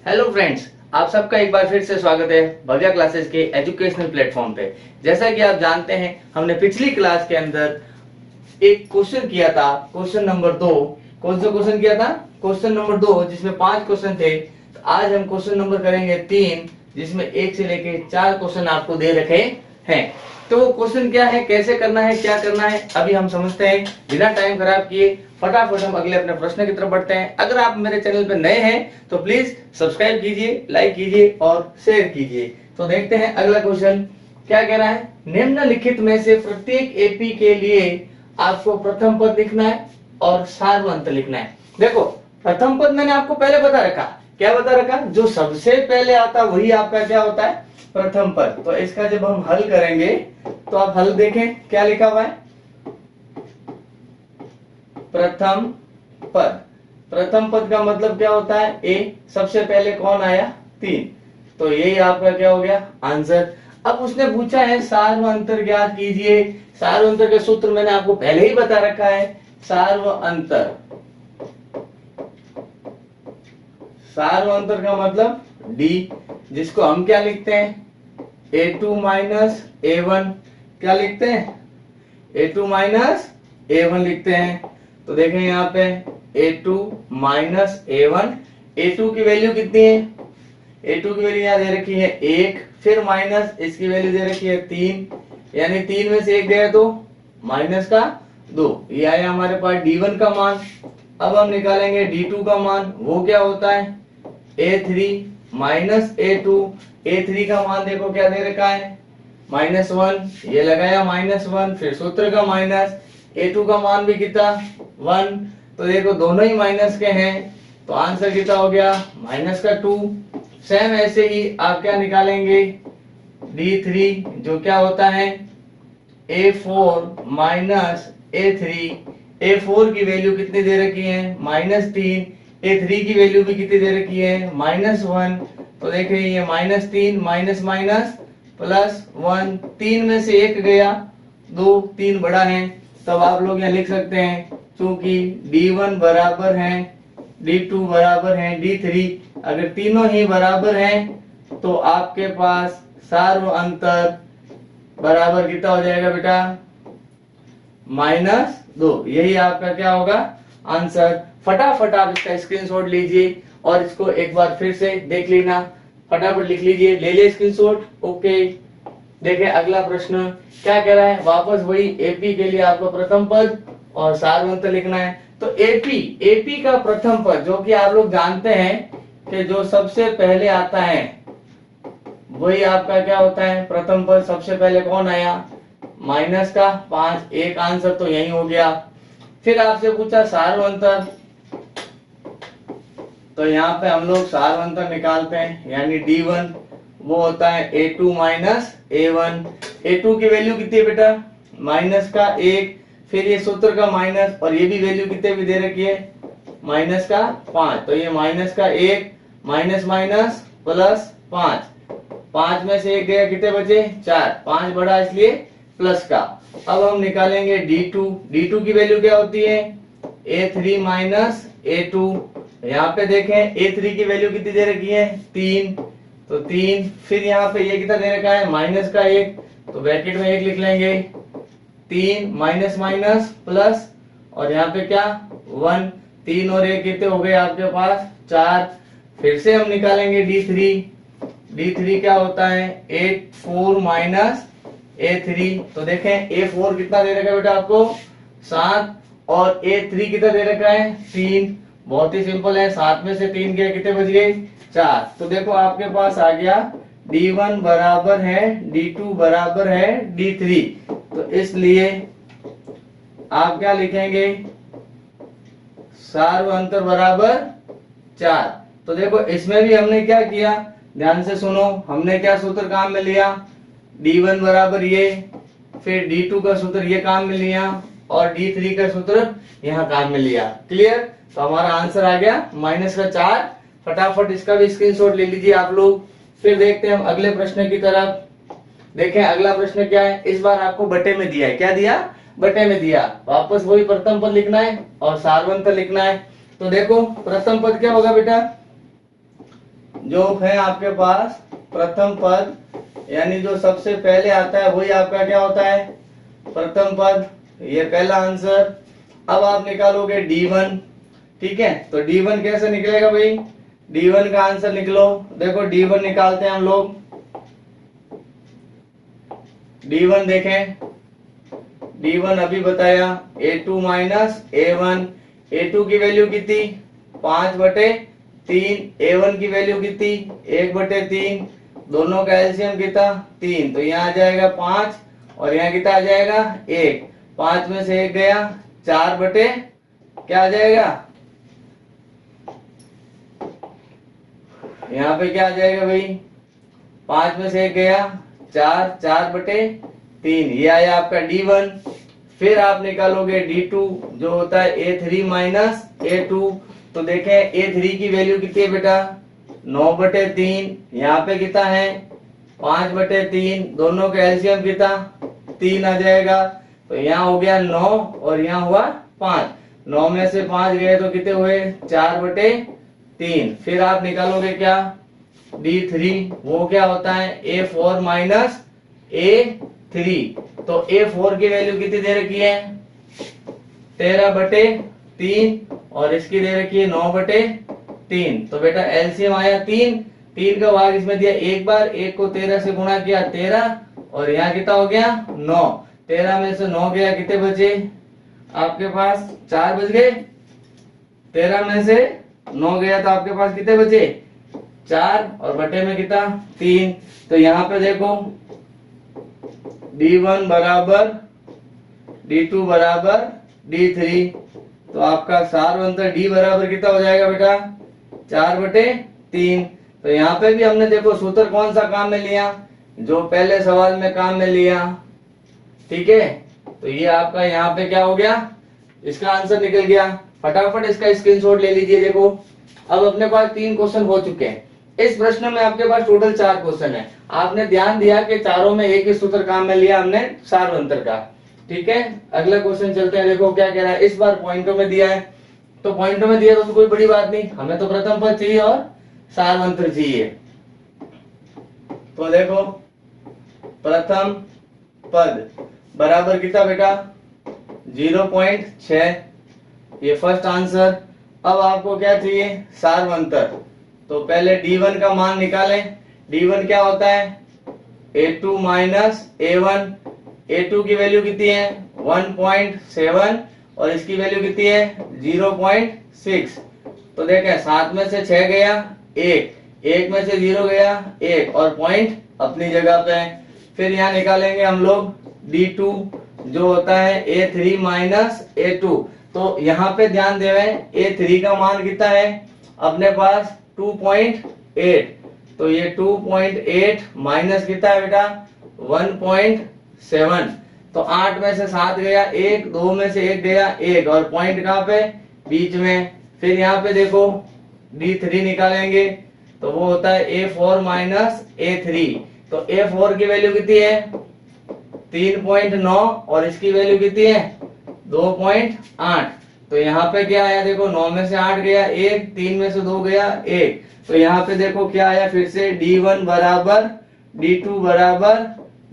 Hello friends, आप सबका एक बार फिर से स्वागत है भव्या क्लासेस के एजुकेशनल प्लेटफॉर्म पे। जैसा कि आप जानते हैं, हमने पिछली क्लास के अंदर एक क्वेश्चन किया था, क्वेश्चन नंबर 2। कौन सा क्वेश्चन किया था? क्वेश्चन नंबर 2, जिसमें 5 क्वेश्चन थे। तो आज हम क्वेश्चन नंबर करेंगे 3, जिसमें 1 से लेके 4 क्वेश्चन आपको दे रखे हैं। तो वो क्वेश्चन क्या है, कैसे करना है, क्या करना है, अभी हम समझते हैं। बिना टाइम खराब किए फटाफट हम अगले अपने प्रश्न की तरफ बढ़ते हैं। अगर आप मेरे चैनल पर नए हैं तो प्लीज सब्सक्राइब कीजिए, लाइक कीजिए और शेयर कीजिए। तो देखते हैं अगला क्वेश्चन क्या कह रहा है। निम्नलिखित में से प्रत्येक एपी के लिए आपको प्रथम पद लिखना है और सार्वंत लिखना है। देखो, प्रथम पद मैंने आपको पहले बता रखा। क्या बता रखा? जो सबसे पहले आता वही आपका क्या होता है, प्रथम पद। तो इसका जब हम हल करेंगे तो आप हल देखें क्या लिखा हुआ है, प्रथम पद। प्रथम पद का मतलब क्या होता है? ए। सबसे पहले कौन आया? 3। तो यही आपका क्या हो गया, आंसर। अब उसने पूछा है सार्व अंतर ज्ञात कीजिए। सार्व अंतर का सूत्र मैंने आपको पहले ही बता रखा है। सार्व अंतर, सार्व अंतर का मतलब डी, जिसको हम क्या लिखते हैं, A2 माइनस A1। क्या लिखते हैं? A2 माइनस A1 लिखते हैं। तो देखें यहाँ पे A2 माइनस A1। A2 की वैल्यू कितनी है? A2 की वैल्यू यहाँ दे रखी है 1, फिर माइनस इसकी वैल्यू दे रखी है 3, यानी 3 में से 1 गया तो माइनस का 2। ये आया हमारे पास D1 का मान। अब हम निकालेंगे D2 का मान। वो क्या होता है? A3 minus A2। A3 का मान देखो क्या दे रखा है, -1। ये लगाया -1, फिर सूत्र का माइनस। A2 का मान भी कितना, 1। तो देखो दोनों ही माइनस के हैं, तो आंसर कितना हो गया, -2। सेम ऐसे ही आप क्या निकालेंगे, D3, जो क्या होता है A4 माइनस A3। A4 की वैल्यू कितनी दे रखी है, -3। A3 की वैल्यू भी कितनी दे रखी है, -1। तो देखिए ये -3 माइनस माइनस +1। 3 में से 1 गया, 2, 3 बड़ा है। तब आप लोग यहाँ लिख सकते हैं, क्योंकि D1 बराबर है D2 बराबर है D3। अगर तीनों ही बराबर हैं तो आपके पास सार्व अंतर बराबर कितना हो जाएगा बेटा, -2। यही आपका क्या होगा, आंसर। फटाफट आप इसका स्क्रीनशॉट लीजिए और इसको एक बार फिर से देख लेना। फटाफट लिख लीजिए, ले ले स्क्रीनशॉट। ओके, देखिए अगला प्रश्न क्या कह रहा है। वापस वही एपी के लिए आपको प्रथम पद और सार्वंत लिखना है। तो एपी का प्रथम पद, जो कि आप लोग जानते हैं कि जो सबसे पहले आता है वही आपका क्या होता है, प्रथम पद। सबसे पहले कौन आया, माइनस का 5। एक आंसर तो यही हो गया। फिर आपसे पूछा सार्वंतर, तो यहाँ पे हम लोग सार्वंतर निकालते हैं, यानी D1 वो होता है A2 माइनस A1। A2 की वैल्यू कितनी है बेटा, माइनस का 1, फिर ये सूत्र का माइनस, और ये भी वैल्यू कितने भी दे रखी है, माइनस का 5। तो ये माइनस का 1 माइनस माइनस +5। 5 में से 1 गया, कितने बचे, 4। 5 बड़ा इसलिए प्लस का। अब हम निकालेंगे D2। D2 की वैल्यू क्या होती है, A3 माइनस A2। यहाँ पे देखें A3 की वैल्यू कितनी दे रखी है, 3। तो 3, फिर यहाँ पे ये कितना दे रखा है, माइनस का 1। तो ब्रैकेट में 1 लिख लेंगे। 3 माइनस माइनस प्लस, और यहाँ पे क्या, 1। 3 और 1 कितने हो गए आपके पास, 4। फिर से हम निकालेंगे D3। D3 क्या होता है, A4 माइनस A3। तो देखें A4 कितना दे रखा है बेटा आपको, 7, और A3 कितना दे रखा है, 3। बहुत ही सिंपल है, 7 में से 3 गए, कितने बच गए, 4। तो देखो आपके पास आ गया D1 बराबर है D2 बराबर है D3। तो इसलिए आप क्या लिखेंगे, सार्व अंतर बराबर 4। तो देखो इसमें भी हमने क्या किया, ध्यान से सुनो। हमने क्या सूत्र काम में लिया, D1 बराबर ये, फिर D2 का सूत्र ये काम में लिया, और D3 का सूत्र यहाँ काम में लिया। क्लियर? तो हमारा आंसर आ गया -4। फटाफट इसका भी स्क्रीनशॉट ले लीजिए आप लोग। फिर देखते हैं हम अगले प्रश्न की तरफ। देखें अगला प्रश्न क्या है। इस बार आपको बटे में दिया है, क्या दिया, बटे में दिया। वापस वही प्रथम पद लिखना है और सार्वंत लिखना है। तो देखो प्रथम पद क्या होगा बेटा, जो है आपके पास प्रथम पद, यानी जो सबसे पहले आता है वही आपका क्या होता है, प्रथम पद। ये पहला आंसर। अब आप निकालोगे D1, ठीक है। तो D1 कैसे निकलेगा भाई, D1 का आंसर निकलो। देखो D1 निकालते हैं हम लोग। D1 देखें, D1 अभी बताया A2 माइनस A1। A2 की वैल्यू कितनी, 5/3। A1 की वैल्यू कितनी, 1/3। दोनों का एलसीएम कितना, 3। तो यहाँ आ जाएगा 5 और यहाँ कितना आ जाएगा 1। 5 में से 1 गया, 4 बटे क्या आ जाएगा, यहाँ पे क्या आ जाएगा भाई, 5 में से 1 गया 4, 4/3। ये आया आपका D1। फिर आप निकालोगे D2 जो होता है A3 माइनस A2। तो देखें A3 की वैल्यू कितनी है बेटा, 9/3। यहाँ पे कितना है 5/3। दोनों का एलसीएम कितना, 3 आ जाएगा। तो यहाँ हो गया 9 और यहाँ हुआ 5। 9 में से 5 गए तो कितने हुए, 4/3। फिर आप निकालोगे क्या, D3, वो क्या होता है A4 माइनस A3। तो A4 की वैल्यू कितनी दे रखी है, 13/3 और इसकी दे रखी है 9/3। तो बेटा एलसीएम आया 3। 3 का भाग इसमें दिया एक बार, 1 को 13 से गुणा किया 13 और यहाँ कितना हो गया 9। 13 में से 9 गया, कितने बचे आपके पास, 4 बच गए। 13 में से 9 गया तो आपके पास कितने बचे, 4 और बटे में कितना 3। तो यहाँ पे देखो D1 बराबर D2 बराबर D3। तो आपका सार्वंतर D बराबर कितना हो जाएगा बेटा, 4/3। तो यहाँ पे भी हमने देखो सूत्र कौन सा काम में लिया, जो पहले सवाल में काम में लिया, ठीक है। तो ये आपका यहाँ पे क्या हो गया, इसका आंसर निकल गया। फटाफट इसका स्क्रीनशॉट ले लीजिए। देखो अब अपने पास 3 क्वेश्चन हो चुके हैं। इस प्रश्न में आपके पास टोटल 4 क्वेश्चन है। आपने ध्यान दिया कि चारों में एक ही सूत्र काम में लिया हमने, सार्वंतर का, ठीक है। अगला क्वेश्चन चलते हैं। देखो क्या कह रहा है, इस बार पॉइंटों में दिया है। तो पॉइंटों में दिया तो कोई बड़ी बात नहीं, हमें तो प्रथम पद चाहिए और सार्वंतर चाहिए। तो देखो प्रथम पद बराबर कितना बेटा, 0.6। ये फर्स्ट आंसर। अब आपको क्या चाहिए, सार्वंतर। तो पहले D1 का मान निकालें। D1 क्या होता है, A2 माइनस A1। A2 की वैल्यू कितनी है 1.7 और इसकी वैल्यू कितनी है 0.6। तो देखें 7 में से 6 गया 1, 1 में से 0 गया 1 और पॉइंट अपनी जगह पे है। फिर यहाँ निकालेंगे हम लोग D2 जो होता है A3 माइनस A2। तो यहाँ पे ध्यान देवे, A3 का मान कितना है अपने पास 2.8। तो ये 2.8 माइनस कितना है बेटा 1.7। तो 8 में से 7 गया 1, 2 में से 1 गया 1 और पॉइंट कहाँ पे, बीच में। फिर यहाँ पे देखो D3 निकालेंगे तो वो होता है A4 माइनस A3। तो A4 की वैल्यू कितनी है 3.9 और इसकी वैल्यू कितनी है 2.8। तो यहाँ पे क्या आया, देखो 9 में से 8 गया 1, 3 में से 2 गया 1। तो यहाँ पे देखो क्या आया, फिर से D1 बराबर D2 बराबर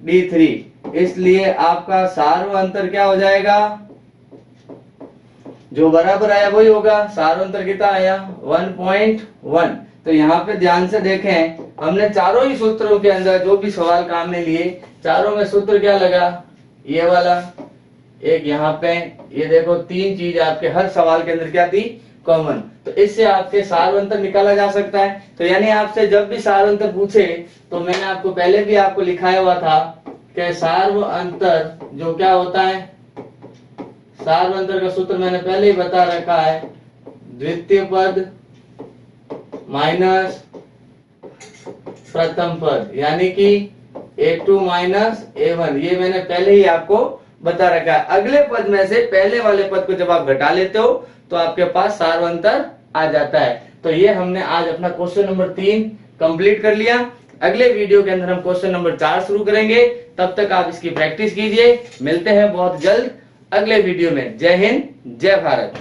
D3। इसलिए आपका सार्वंतर क्या हो जाएगा, जो बराबर आया वही होगा। सार्वंतर कितना आया 1.1। तो यहाँ पे ध्यान से देखें, हमने चारों ही सूत्रों के अंदर जो भी सवाल काम में लिए, चारों में सूत्र क्या लगा, ये वाला एक यहाँ पे, ये देखो 3 चीज आपके हर सवाल के अंदर क्या थी, कॉमन। तो इससे आपके सार्वंतर निकाला जा सकता है। तो यानी आपसे जब भी सार्वंतर पूछे तो मैंने आपको पहले भी आपको लिखाया हुआ था कि सार्वंतर जो क्या होता है, सार्वंतर का सूत्र मैंने पहले ही बता रखा है, द्वितीय पद माइनस प्रथम पद, यानी कि A2 माइनस A1। ये मैंने पहले ही आपको बता रखा है। अगले पद में से पहले वाले पद को जब आप घटा लेते हो तो आपके पास सार्वंतर आ जाता है। तो ये हमने आज अपना क्वेश्चन नंबर 3 कंप्लीट कर लिया। अगले वीडियो के अंदर हम क्वेश्चन नंबर 4 शुरू करेंगे। तब तक आप इसकी प्रैक्टिस कीजिए। मिलते हैं बहुत जल्द अगले वीडियो में। जय हिंद, जय भारत।